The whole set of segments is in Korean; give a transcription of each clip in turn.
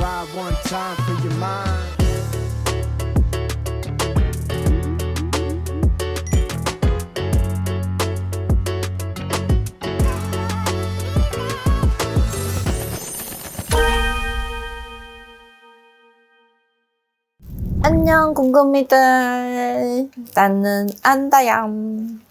try one time for your mind. 안녕 궁금이들, 나는 안다얌.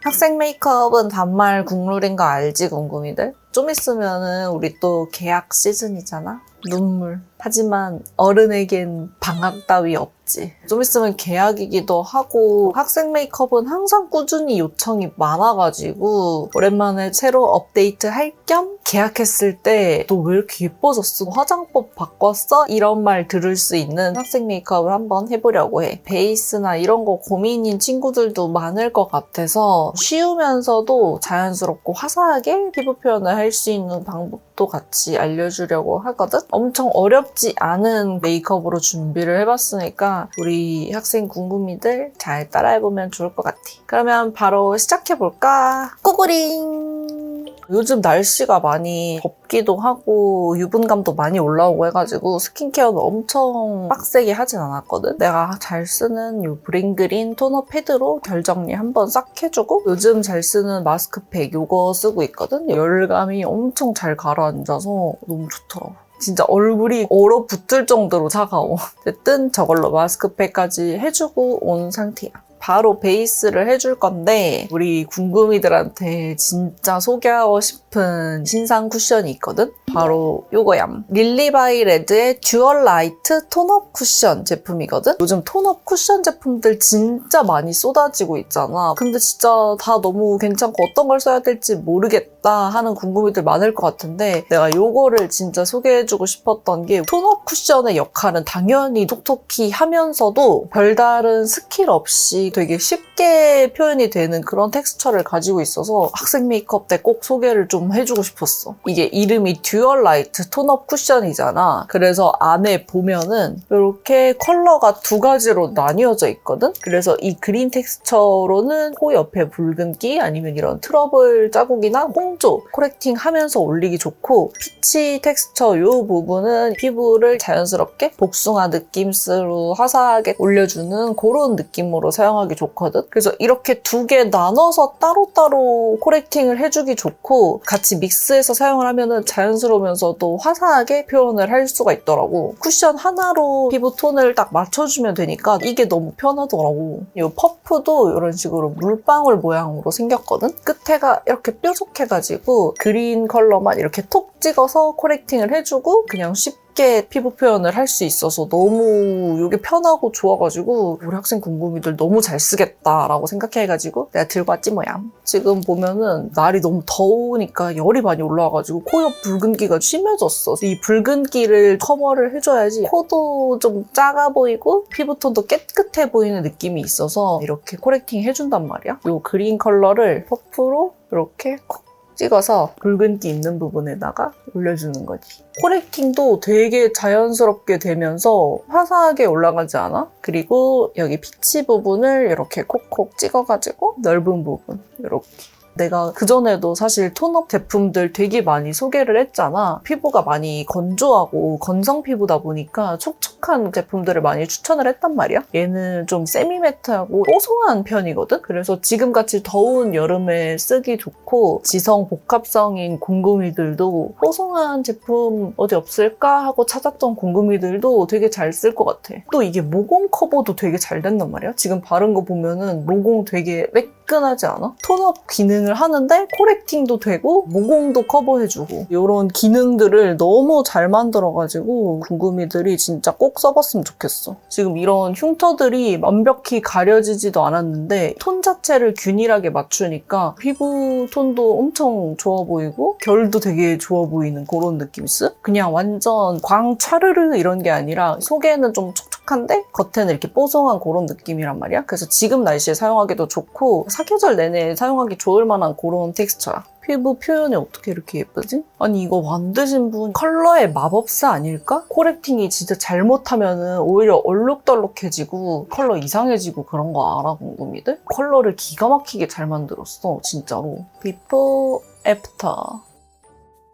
학생 메이크업은 반말 국룰인 거 알지 궁금이들? 좀 있으면은 우리 또 개학 시즌이잖아? 눈물. 하지만 어른에겐 방학 따위 없지. 좀 있으면 개학이기도 하고 학생 메이크업은 항상 꾸준히 요청이 많아가지고 오랜만에 새로 업데이트 할 겸 개학했을 때 너 왜 이렇게 예뻐졌어? 화장법 바꿨어? 이런 말 들을 수 있는 학생 메이크업을 한번 해보려고 해. 베이스나 이런 거 고민인 친구들도 많을 것 같아서 쉬우면서도 자연스럽고 화사하게 피부 표현을 할 수 있는 방법도 같이 알려주려고 하거든? 엄청 어렵지 않은 메이크업으로 준비를 해봤으니까 우리 학생 궁금이들 잘 따라해보면 좋을 것 같아. 그러면 바로 시작해볼까? 꾸구링! 요즘 날씨가 많이 덥기도 하고 유분감도 많이 올라오고 해가지고 스킨케어는 엄청 빡세게 하진 않았거든? 내가 잘 쓰는 이 브링그린 토너 패드로 결 정리 한번 싹 해주고 요즘 잘 쓰는 마스크팩 이거 쓰고 있거든? 열감이 엄청 잘 가라앉아서 너무 좋더라고. 진짜 얼굴이 얼어붙을 정도로 차가워. 어쨌든 저걸로 마스크팩까지 해주고 온 상태야. 바로 베이스를 해줄 건데 우리 궁금이들한테 진짜 소개하고 싶은 신상 쿠션이 있거든? 바로 요거얌. 릴리바이 레드의 듀얼 라이트 톤업 쿠션 제품이거든? 요즘 톤업 쿠션 제품들 진짜 많이 쏟아지고 있잖아. 근데 진짜 다 너무 괜찮고 어떤 걸 써야 될지 모르겠다 하는 궁금이들 많을 것 같은데 내가 요거를 진짜 소개해주고 싶었던 게 톤업 쿠션의 역할은 당연히 톡톡히 하면서도 별다른 스킬 없이 되게 쉽게 표현이 되는 그런 텍스처를 가지고 있어서 학생 메이크업 때 꼭 소개를 좀 해주고 싶었어. 이게 이름이 듀얼 라이트 톤업 쿠션이잖아. 그래서 안에 보면은 이렇게 컬러가 두 가지로 나뉘어져 있거든? 그래서 이 그린 텍스처로는 코 옆에 붉은기 아니면 이런 트러블 자국이나 홍조 코렉팅 하면서 올리기 좋고 피치 텍스처 이 부분은 피부를 자연스럽게 복숭아 느낌으로 화사하게 올려주는 그런 느낌으로 사용하기 좋거든? 그래서 이렇게 두 개 나눠서 따로따로 코렉팅을 해주기 좋고 같이 믹스해서 사용을 하면은 자연스러우면서도 화사하게 표현을 할 수가 있더라고. 쿠션 하나로 피부 톤을 딱 맞춰주면 되니까 이게 너무 편하더라고. 이 퍼프도 이런 식으로 물방울 모양으로 생겼거든? 끝에가 이렇게 뾰족해가지고 그린 컬러만 이렇게 톡 찍어서 코렉팅을 해주고 그냥 쉽게 피부 표현을 할 수 있어서 너무 이게 편하고 좋아가지고 우리 학생 궁금이들 너무 잘 쓰겠다라고 생각해가지고 내가 들고 왔지 뭐야. 지금 보면은 날이 너무 더우니까 열이 많이 올라와가지고 코 옆 붉은기가 심해졌어. 이 붉은기를 커버를 해줘야지 코도 좀 작아 보이고 피부톤도 깨끗해 보이는 느낌이 있어서 이렇게 코렉팅 해준단 말이야. 이 그린 컬러를 퍼프로 이렇게 콕 찍어서 붉은기 있는 부분에다가 올려주는 거지. 코렉팅도 되게 자연스럽게 되면서 화사하게 올라가지 않아? 그리고 여기 피치 부분을 이렇게 콕콕 찍어가지고 넓은 부분 이렇게. 내가 그전에도 사실 톤업 제품들 되게 많이 소개를 했잖아. 피부가 많이 건조하고 건성 피부다 보니까 촉촉한 제품들을 많이 추천을 했단 말이야. 얘는 좀 세미매트하고 뽀송한 편이거든? 그래서 지금같이 더운 여름에 쓰기 좋고 지성 복합성인 궁금이들도 뽀송한 제품 어디 없을까 하고 찾았던 궁금이들도 되게 잘 쓸 것 같아. 또 이게 모공 커버도 되게 잘 된단 말이야. 지금 바른 거 보면은 모공 되게 매끈하지 않아? 톤업 기능을 하는데 코렉팅도 되고 모공도 커버해주고 이런 기능들을 너무 잘 만들어가지고 궁금이들이 진짜 꼭 써봤으면 좋겠어. 지금 이런 흉터들이 완벽히 가려지지도 않았는데 톤 자체를 균일하게 맞추니까 피부 톤도 엄청 좋아 보이고 결도 되게 좋아 보이는 그런 느낌이스? 그냥 완전 광차르르 이런 게 아니라 속에는 좀 촉촉한데 겉에는 이렇게 뽀송한 그런 느낌이란 말이야. 그래서 지금 날씨에 사용하기도 좋고 사계절 내내 사용하기 좋을 만한 그런 텍스처야. 피부 표현이 어떻게 이렇게 예쁘지? 아니 이거 만드신 분 컬러의 마법사 아닐까? 코렉팅이 진짜 잘못하면은 오히려 얼룩덜룩해지고 컬러 이상해지고 그런 거 알아 궁금이들? 컬러를 기가 막히게 잘 만들었어 진짜로. 비포 애프터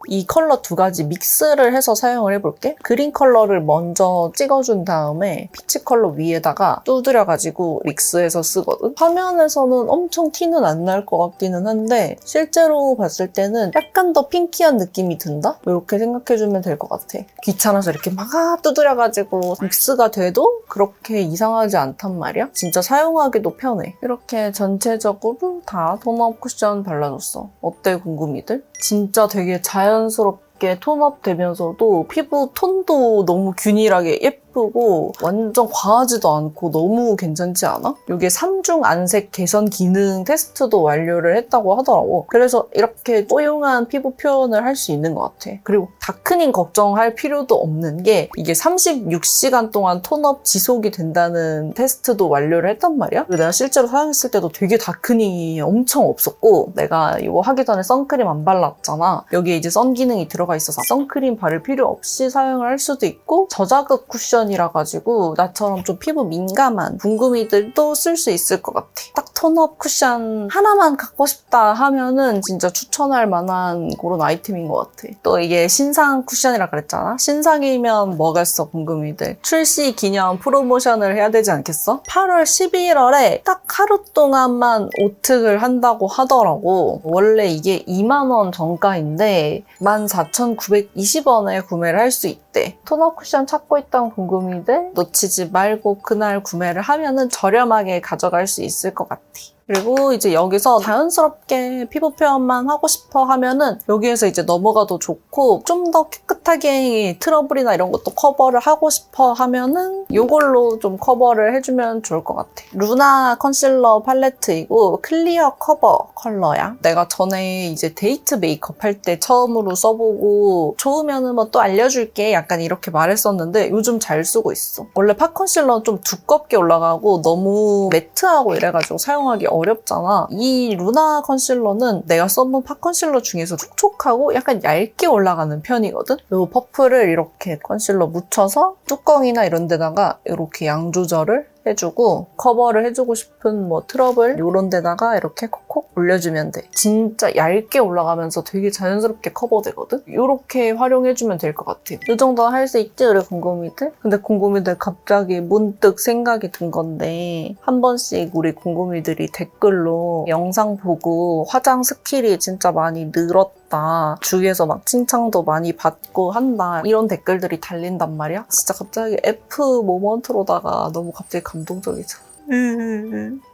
이 컬러 두 가지 믹스를 해서 사용을 해볼게. 그린 컬러를 먼저 찍어준 다음에 피치 컬러 위에다가 두드려가지고 믹스해서 쓰거든. 화면에서는 엄청 티는 안 날 것 같기는 한데 실제로 봤을 때는 약간 더 핑키한 느낌이 든다? 이렇게 생각해주면 될 것 같아. 귀찮아서 이렇게 막 두드려가지고 믹스가 돼도 그렇게 이상하지 않단 말이야. 진짜 사용하기도 편해. 이렇게 전체적으로 다 톤업 쿠션 발라줬어. 어때 궁금이들? 진짜 되게 자연스럽게 톤업 되면서도 피부 톤도 너무 균일하게 예쁘고 완전 과하지도 않고 너무 괜찮지 않아? 이게 3중 안색 개선 기능 테스트도 완료를 했다고 하더라고. 그래서 이렇게 뽀용한 피부 표현을 할 수 있는 것 같아. 그리고 다크닝 걱정할 필요도 없는 게 이게 36시간 동안 톤업 지속이 된다는 테스트도 완료를 했단 말이야. 그리고 내가 실제로 사용했을 때도 되게 다크닝이 엄청 없었고 내가 이거 하기 전에 선크림 안 발랐잖아. 여기에 이제 선 기능이 들어가 있어서 선크림 바를 필요 없이 사용을 할 수도 있고 저자극 쿠션이라 가지고 나처럼 좀 피부 민감한 궁금이들도 쓸 수 있을 것 같아. 딱 톤업 쿠션 하나만 갖고 싶다 하면은 진짜 추천할 만한 그런 아이템인 것 같아. 또 이게 신상 쿠션이라 그랬잖아. 신상이면 뭐겠어 궁금이들. 출시 기념 프로모션을 해야 되지 않겠어? 8월 11월에 딱 하루 동안만 오특을 한다고 하더라고. 원래 이게 2만 원 정가인데 14,920원에 구매를 할 수 있대. 톤업 쿠션 찾고 있던 궁금이들 놓치지 말고 그날 구매를 하면은 저렴하게 가져갈 수 있을 것 같아. 그리고 이제 여기서 자연스럽게 피부 표현만 하고 싶어 하면은 여기에서 이제 넘어가도 좋고 좀 더 깨끗하게 트러블이나 이런 것도 커버를 하고 싶어 하면은 이걸로 좀 커버를 해주면 좋을 것 같아. 루나 컨실러 팔레트이고 클리어 커버 컬러야. 내가 전에 이제 데이트 메이크업 할 때 처음으로 써보고 좋으면은 뭐 또 알려줄게 약간 이렇게 말했었는데 요즘 잘 쓰고 있어. 원래 팟 컨실러는 좀 두껍게 올라가고 너무 매트하고 이래가지고 사용하기 어렵잖아. 이 루나 컨실러는 내가 써본 팟 컨실러 중에서 촉촉하고 약간 얇게 올라가는 편이거든? 이 퍼플을 이렇게 컨실러 묻혀서 뚜껑이나 이런 데다가 이렇게 양 조절을 해주고 커버를 해주고 싶은 뭐 트러블 이런 데다가 이렇게 콕콕 올려주면 돼. 진짜 얇게 올라가면서 되게 자연스럽게 커버되거든? 이렇게 활용해주면 될 것 같아. 이 정도는 할 수 있지 우리 궁금이들? 근데 궁금이들 갑자기 문득 생각이 든 건데 한 번씩 우리 궁금이들이 댓글로 영상 보고 화장 스킬이 진짜 많이 늘었다. 주위에서 막 칭찬도 많이 받고 한다. 이런 댓글들이 달린단 말이야. 진짜 갑자기 F 모먼트로다가 너무 갑자기 감동적이잖아.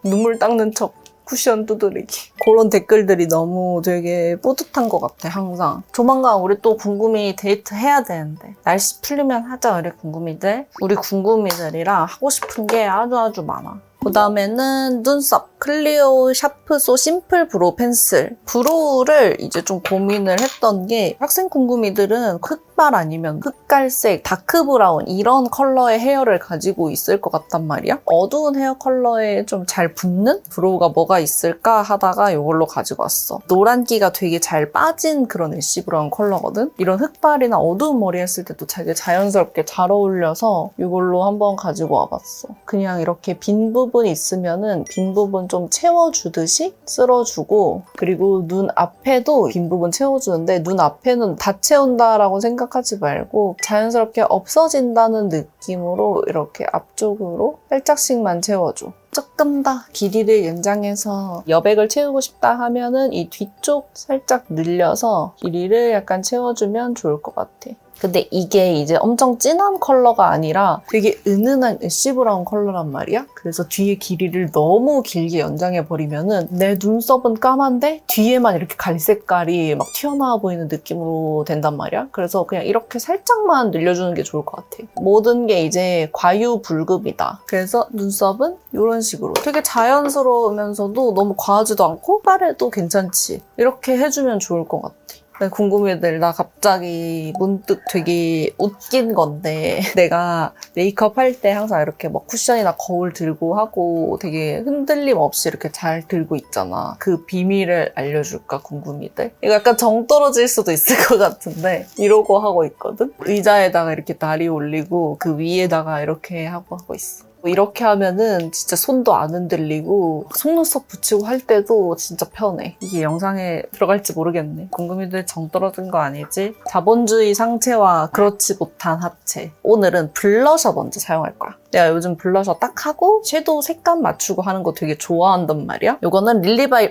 눈물 닦는 척 쿠션 두드리기. 그런 댓글들이 너무 되게 뿌듯한 것 같아 항상. 조만간 우리 또 궁금이 데이트 해야 되는데 날씨 풀리면 하자 우리 궁금이들. 우리 궁금이들이랑 하고 싶은 게 아주 많아. 그 다음에는 눈썹 클리오 샤프소 심플 브로우 펜슬. 브로우를 이제 좀 고민을 했던 게 학생 궁금이들은 흑발 아니면 흑갈색, 다크 브라운 이런 컬러의 헤어를 가지고 있을 것 같단 말이야. 어두운 헤어 컬러에 좀 잘 붙는 브로우가 뭐가 있을까 하다가 이걸로 가지고 왔어. 노란기가 되게 잘 빠진 그런 애쉬 브라운 컬러거든. 이런 흑발이나 어두운 머리 했을 때도 되게 자연스럽게 잘 어울려서 이걸로 한번 가지고 와봤어. 그냥 이렇게 빈 부분 있으면은 빈 부분 좀 채워주듯이 쓸어주고, 그리고 눈 앞에도 빈 부분 채워주는데 눈 앞에는 다 채운다라고 생각하지 말고 자연스럽게 없어진다는 느낌으로 이렇게 앞쪽으로 살짝씩만 채워줘. 조금 더 길이를 연장해서 여백을 채우고 싶다 하면은 이 뒤쪽 살짝 늘려서 길이를 약간 채워주면 좋을 것 같아. 근데 이게 이제 엄청 진한 컬러가 아니라 되게 은은한 애쉬 브라운 컬러란 말이야. 그래서 뒤에 길이를 너무 길게 연장해버리면은 내 눈썹은 까만데 뒤에만 이렇게 갈색깔이 막 튀어나와 보이는 느낌으로 된단 말이야. 그래서 그냥 이렇게 살짝만 늘려주는 게 좋을 것 같아. 모든 게 이제 과유불급이다. 그래서 눈썹은 이런 식으로 되게 자연스러우면서도 너무 과하지도 않고 빨에도 괜찮지. 이렇게 해주면 좋을 것 같아. 궁금해들, 나 갑자기 문득 되게 웃긴 건데 내가 메이크업 할 때 항상 이렇게 막 쿠션이나 거울 들고 하고 되게 흔들림 없이 이렇게 잘 들고 있잖아. 그 비밀을 알려줄까 궁금이들? 이거 약간 정 떨어질 수도 있을 것 같은데 이러고 하고 있거든? 의자에다가 이렇게 다리 올리고 그 위에다가 이렇게 하고 있어. 이렇게 하면은 진짜 손도 안 흔들리고 속눈썹 붙이고 할 때도 진짜 편해. 이게 영상에 들어갈지 모르겠네. 궁금이들 정 떨어진 거 아니지? 자본주의 상체와 그렇지 못한 하체. 오늘은 블러셔 먼저 사용할 거야. 내가 요즘 블러셔 딱 하고 섀도우 색감 맞추고 하는 거 되게 좋아한단 말이야. 이거는 릴리바이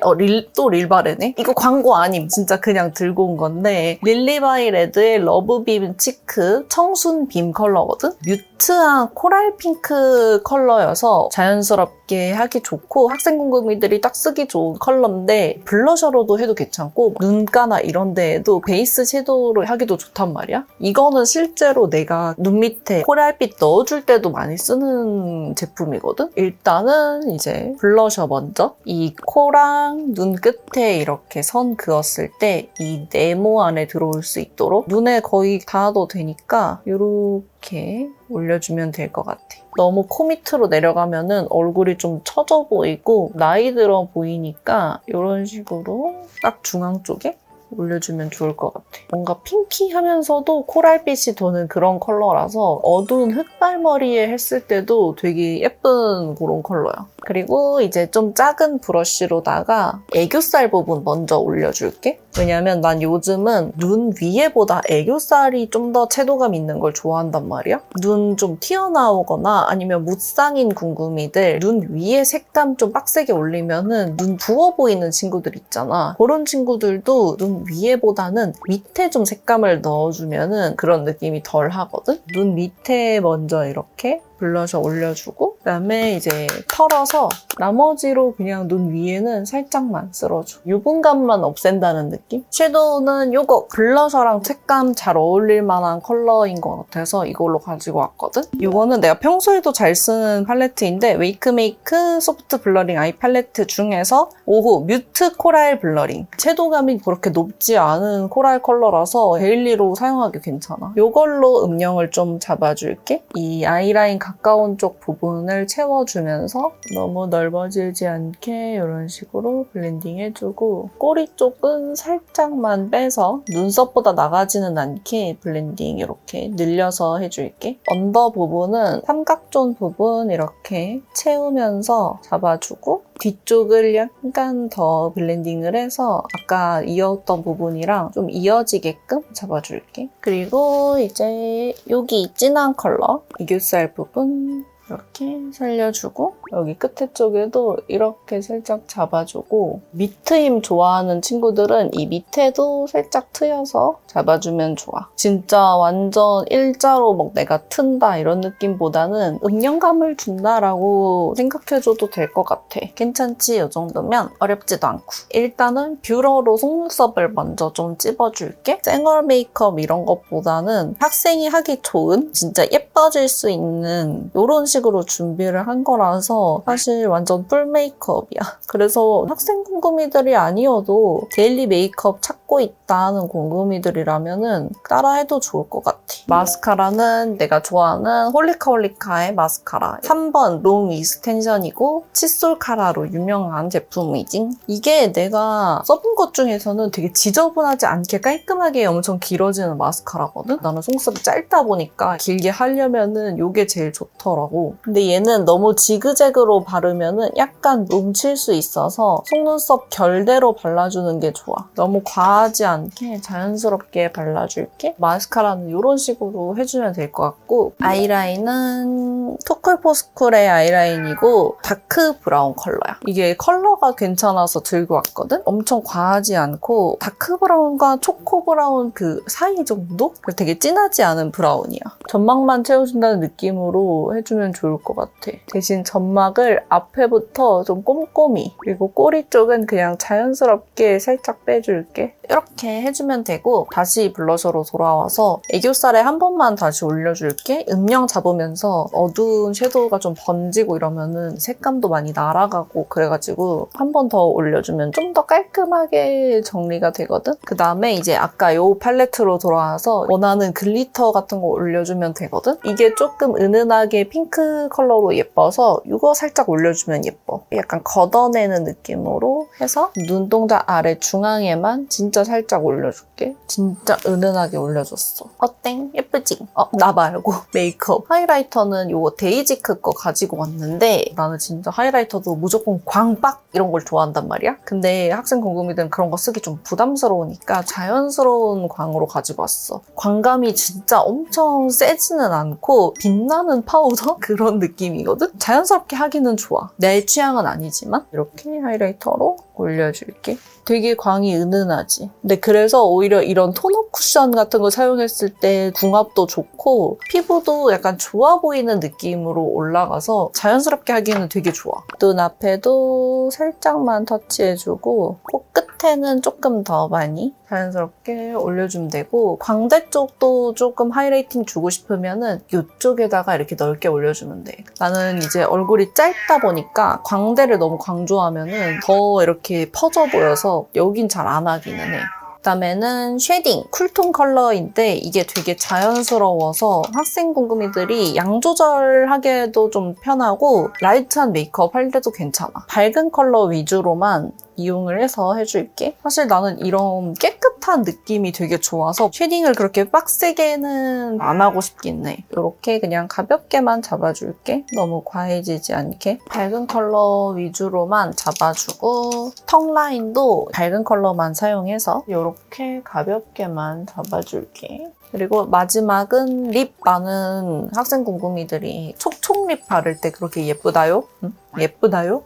또 릴바레네? 이거 광고 아님. 진짜 그냥 들고 온 건데 릴리바이 레드의 러브빔 치크 청순빔 컬러거든? 뮤트한 코랄 핑크 컬러여서 자연스럽게 하기 좋고 학생 궁금이들이 딱 쓰기 좋은 컬러인데 블러셔로도 해도 괜찮고 눈가나 이런 데에도 베이스 섀도우로 하기도 좋단 말이야. 이거는 실제로 내가 눈 밑에 코랄빛 넣어줄 때도 많이 쓰는 제품이거든? 일단은 이제 블러셔 먼저 이 코랑 눈 끝에 이렇게 선 그었을 때 이 네모 안에 들어올 수 있도록 눈에 거의 닿아도 되니까 이렇게 올려주면 될 것 같아. 너무 코 밑으로 내려가면은 얼굴이 좀 처져 보이고 나이 들어 보이니까 이런 식으로 딱 중앙 쪽에 올려주면 좋을 것 같아. 뭔가 핑키하면서도 코랄빛이 도는 그런 컬러라서 어두운 흑발머리에 했을 때도 되게 예쁜 그런 컬러야. 그리고 이제 좀 작은 브러쉬로다가 애교살 부분 먼저 올려줄게. 왜냐면 난 요즘은 눈 위에보다 애교살이 좀 더 채도감 있는 걸 좋아한단 말이야. 눈 좀 튀어나오거나 아니면 무쌍인 궁금이들 눈 위에 색감 좀 빡세게 올리면은 눈 부어 보이는 친구들 있잖아. 그런 친구들도 눈 위에보다는 밑에 좀 색감을 넣어주면은 그런 느낌이 덜 하거든? 눈 밑에 먼저 이렇게 블러셔 올려주고 그다음에 이제 털어서 나머지로 그냥 눈 위에는 살짝만 쓸어줘. 유분감만 없앤다는 느낌? 섀도우는 이거 블러셔랑 색감 잘 어울릴 만한 컬러인 것 같아서 이걸로 가지고 왔거든? 이거는 내가 평소에도 잘 쓰는 팔레트인데 웨이크메이크 소프트 블러링 아이 팔레트 중에서 5호 뮤트 코랄 블러링. 채도감이 그렇게 높지 않은 코랄 컬러라서 데일리로 사용하기 괜찮아. 이걸로 음영을 좀 잡아줄게. 이 아이라인 가까운 쪽 부분을 채워주면서 너무 넓어지지 않게 이런 식으로 블렌딩 해주고 꼬리 쪽은 살짝만 빼서 눈썹보다 나가지는 않게 블렌딩 이렇게 늘려서 해줄게. 언더 부분은 삼각존 부분 이렇게 채우면서 잡아주고 뒤쪽을 약간 더 블렌딩을 해서 아까 이었던 부분이랑 좀 이어지게끔 잡아줄게. 그리고 이제 여기 진한 컬러 애교살 부분 이렇게 살려주고 여기 끝에 쪽에도 이렇게 살짝 잡아주고 밑트 힘 좋아하는 친구들은 이 밑에도 살짝 트여서 잡아주면 좋아. 진짜 완전 일자로 막 내가 튼다 이런 느낌보다는 음영감을 준다라고 생각해줘도 될 것 같아. 괜찮지? 이 정도면 어렵지도 않고. 일단은 뷰러로 속눈썹을 먼저 좀 찝어줄게. 생얼 메이크업 이런 것보다는 학생이 하기 좋은 진짜 예뻐질 수 있는 이런 식으로 준비를 한 거라서 사실 완전 풀 메이크업이야. 그래서 학생 궁금이들이 아니어도 데일리 메이크업 찾고 있다는 궁금이들이라면은 따라해도 좋을 것 같아. 마스카라는 내가 좋아하는 홀리카홀리카의 마스카라 3번 롱 익스텐션이고 칫솔 카라로 유명한 제품이지. 이게 내가 써본 것 중에서는 되게 지저분하지 않게 깔끔하게 엄청 길어지는 마스카라거든? 나는 속눈썹이 짧다 보니까 길게 하려면은 이게 제일 좋더라고. 근데 얘는 너무 지그재그로 바르면은 약간 뭉칠 수 있어서 속눈썹 결대로 발라주는 게 좋아. 너무 과하지 않게 자연스럽게 발라줄게. 마스카라는 이런 식으로 해주면 될 것 같고 아이라인은 토클포스쿨의 아이라인이고 다크 브라운 컬러야. 이게 컬러가 괜찮아서 들고 왔거든? 엄청 과하지 않고 다크 브라운과 초코 브라운 그 사이 정도? 되게 진하지 않은 브라운이야. 점막만 채워준다는 느낌으로 해주면 좋을 것 같아. 대신 점막을 앞에부터 좀 꼼꼼히 그리고 꼬리 쪽은 그냥 자연스럽게 살짝 빼줄게. 이렇게 해주면 되고 다시 블러셔로 돌아와서 애교살에 한 번만 다시 올려줄게. 음영 잡으면서 어두운 섀도우가 좀 번지고 이러면은 색감도 많이 날아가고 그래가지고 한 번 더 올려주면 좀 더 깔끔하게 정리가 되거든? 그 다음에 이제 아까 이 팔레트로 돌아와서 원하는 글리터 같은 거 올려주면 되거든? 이게 조금 은은하게 핑크 컬러로 예뻐서 이거 살짝 올려주면 예뻐. 약간 걷어내는 느낌으로 해서 눈동자 아래 중앙에만 진짜 진짜 살짝 올려줄게. 진짜 은은하게 올려줬어. 어땡? 예쁘지? 나 말고 메이크업. 하이라이터는 요거 데이지크 거 가지고 왔는데 나는 진짜 하이라이터도 무조건 광박 이런 걸 좋아한단 말이야. 근데 학생 공금이들은 그런 거 쓰기 좀 부담스러우니까 자연스러운 광으로 가지고 왔어. 광감이 진짜 엄청 세지는 않고 빛나는 파우더? 그런 느낌이거든? 자연스럽게 하기는 좋아. 내 취향은 아니지만 이렇게 하이라이터로 올려줄게. 되게 광이 은은하지. 근데 그래서 오히려 이런 톤업 쿠션 같은 거 사용했을 때 궁합도 좋고 피부도 약간 좋아 보이는 느낌으로 올라가서 자연스럽게 하기에는 되게 좋아. 눈 앞에도 살짝만 터치해주고 코끝에는 조금 더 많이 자연스럽게 올려주면 되고 광대 쪽도 조금 하이라이팅 주고 싶으면은 이쪽에다가 이렇게 넓게 올려주면 돼. 나는 이제 얼굴이 짧다 보니까 광대를 너무 강조하면은 더 이렇게 퍼져 보여서 여긴 잘 안 하기는 해. 그다음에는 쉐딩, 쿨톤 컬러인데 이게 되게 자연스러워서 학생 공금이들이 양 조절하기에도 좀 편하고 라이트한 메이크업 할 때도 괜찮아. 밝은 컬러 위주로만 이용을 해서 해줄게. 사실 나는 이런 깨끗한 느낌이 되게 좋아서 쉐딩을 그렇게 빡세게는 안 하고 싶긴 해. 이렇게 그냥 가볍게만 잡아줄게. 너무 과해지지 않게. 밝은 컬러 위주로만 잡아주고 턱 라인도 밝은 컬러만 사용해서 이렇게 가볍게만 잡아줄게. 그리고 마지막은 립. 나는 학생 공금이들이 촉촉립 바를 때 그렇게 예쁘다요? 응? 예쁘다요?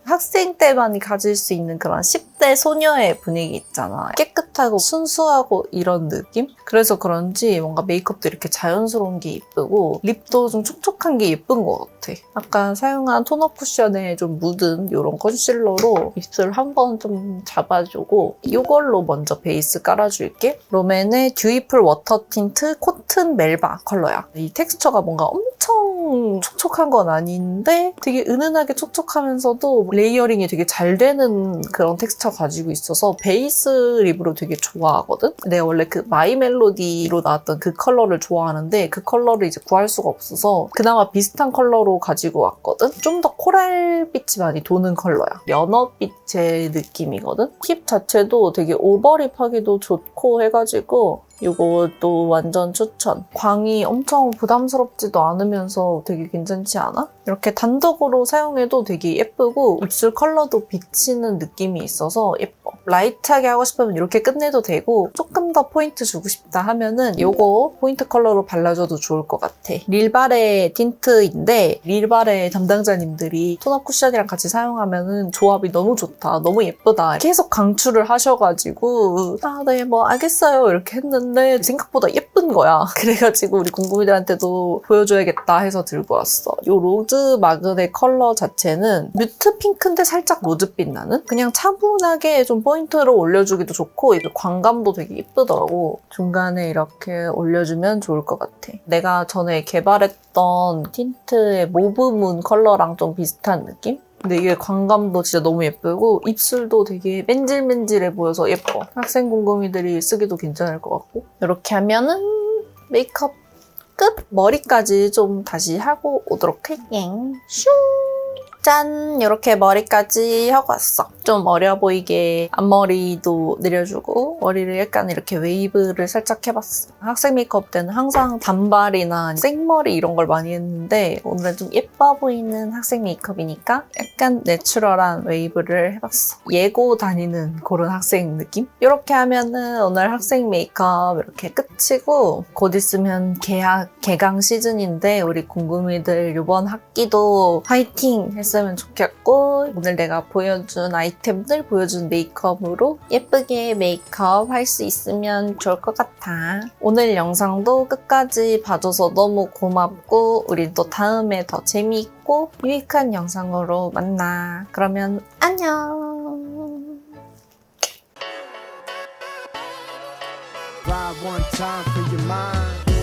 학생 때만 가질 수 있는 그런 10대 소녀의 분위기 있잖아. 깨끗하고 순수하고 이런 느낌? 그래서 그런지 뭔가 메이크업도 이렇게 자연스러운 게 예쁘고 립도 좀 촉촉한 게 예쁜 것 같아. 아까 사용한 톤업 쿠션에 좀 묻은 이런 컨실러로 입술 한번 좀 잡아주고 이걸로 먼저 베이스 깔아줄게. 롬앤의 듀이풀 워터 틴트 코튼 멜바 컬러야. 이 텍스처가 뭔가 엄청 촉촉한 건 아닌데 되게 은은하게 촉촉하면서도 레이어링이 되게 잘 되는 그런 텍스처 가지고 있어서 베이스 립으로 되게 좋아하거든? 내가 원래 그 마이 멜로디로 나왔던 그 컬러를 좋아하는데 그 컬러를 이제 구할 수가 없어서 그나마 비슷한 컬러로 가지고 왔거든? 좀 더 코랄빛이 많이 도는 컬러야. 연어빛의 느낌이거든? 힙 자체도 되게 오버립 하기도 좋고 해가지고 이것도 완전 추천. 광이 엄청 부담스럽지도 않으면서 되게 괜찮지 않아? 이렇게 단독으로 사용해도 되게 예쁘고 입술 컬러도 비치는 느낌이 있어서 예뻐. 라이트하게 하고 싶으면 이렇게 끝내도 되고 조금 더 포인트 주고 싶다 하면은 이거 포인트 컬러로 발라줘도 좋을 것 같아. 릴바레 틴트인데 릴바레 담당자님들이 톤업 쿠션이랑 같이 사용하면은 조합이 너무 좋다. 너무 예쁘다. 계속 강추를 하셔가지고 네 뭐 알겠어요 이렇게 했는데 생각보다 예쁜 거야. 그래가지고 우리 공구이들한테도 보여줘야겠다 해서 들고 왔어. 이 로즈 마그넷 컬러 자체는 뮤트 핑크인데 살짝 로즈빛 나는? 그냥 차분하게 좀 포인트로 올려주기도 좋고 이게 광감도 되게 예쁘더라고. 중간에 이렇게 올려주면 좋을 것 같아. 내가 전에 개발했던 틴트의 모브문 컬러랑 좀 비슷한 느낌? 근데 이게 광감도 진짜 너무 예쁘고 입술도 되게 맨질맨질해 보여서 예뻐. 학생 공금이들이 쓰기도 괜찮을 것 같고. 이렇게 하면은 메이크업 끝! 머리까지 좀 다시 하고 오도록 할게. 슝! 짠! 이렇게 머리까지 하고 왔어. 좀 어려 보이게 앞머리도 내려주고 머리를 약간 이렇게 웨이브를 살짝 해봤어. 학생 메이크업 때는 항상 단발이나 생머리 이런 걸 많이 했는데 오늘은 좀 예뻐 보이는 학생 메이크업이니까 약간 내추럴한 웨이브를 해봤어. 예고 다니는 그런 학생 느낌? 이렇게 하면은 오늘 학생 메이크업 이렇게 끝이고 곧 있으면 개강 시즌인데 우리 공금이들 이번 학기도 화이팅 했으면 좋겠고 오늘 내가 보여준 아이템들 보여준 메이크업으로 예쁘게 메이크업 할 수 있으면 좋을 것 같아. 오늘 영상도 끝까지 봐줘서 너무 고맙고 우리 또 다음에 더 재미있고 유익한 영상으로 만나. 그러면 안녕. Ride one time for your mind.